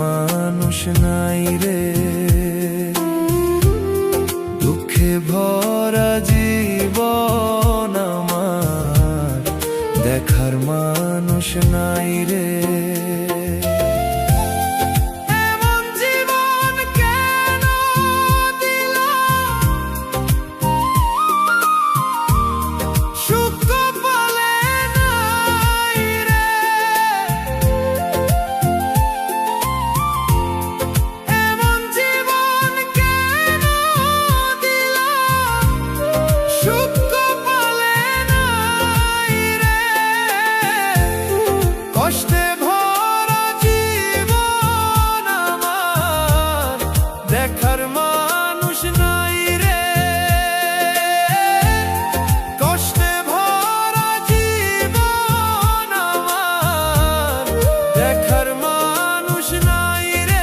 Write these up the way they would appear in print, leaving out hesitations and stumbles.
মানুষ নাই রে। দুঃখে ভরা জীবন আমার, দেখার মানুষ নাই রে। কষ্টে ভরা জীবন আমার, দেখার মানুষ নাই রে। কষ্টে ভরা জীবন আমার, দেখার মানুষ নাই রে।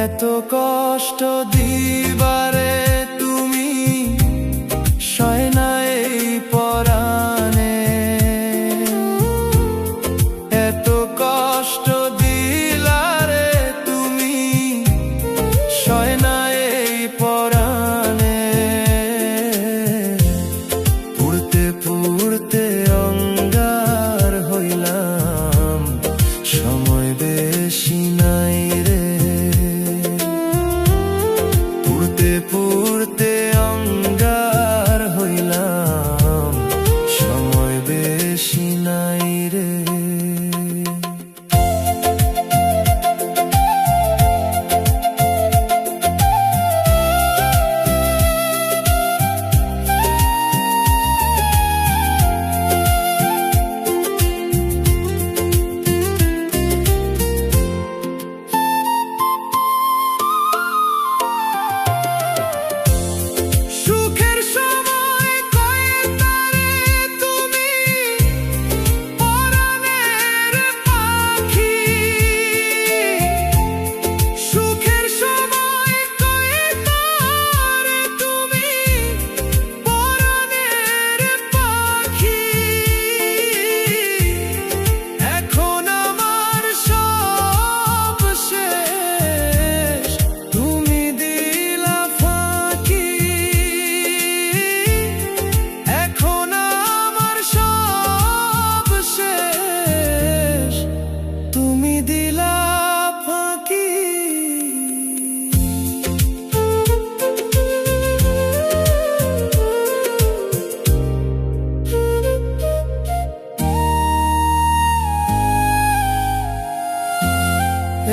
এত কষ্ট দিবারে তুমি সয় না এই পরাণে। এত কষ্ট দিলারে তুমি সয় না এই পরাণে। পুড়তে পুড়তে অঙ্গার হইলাম, সময় বেশি নাই রে। পুড়তে অঙ্গার হইলাম, সময় বেশি নাই রে।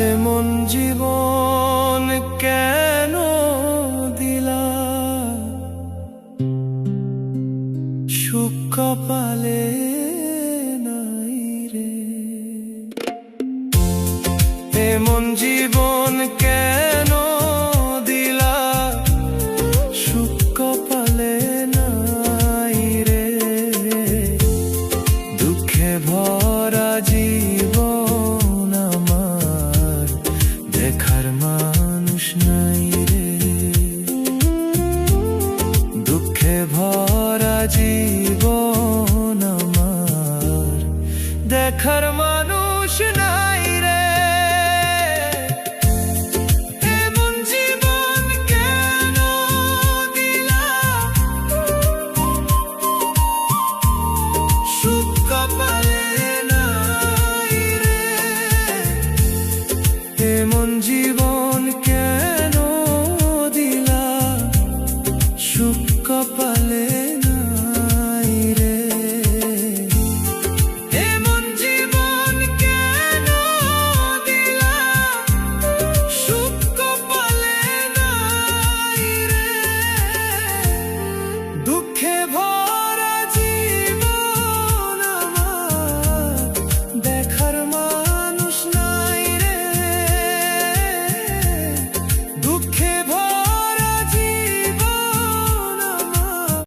এমন জীবন কেন দিলা, সুখ কপালে নাই রে। এমন জীবন কেন দিলা, সুখ কপালে নাই রে। দুঃখে ভরা জীবন আমার, দেখার মানুষ নাই রে। দুঃখে ভরা জীবন আমার, দেখার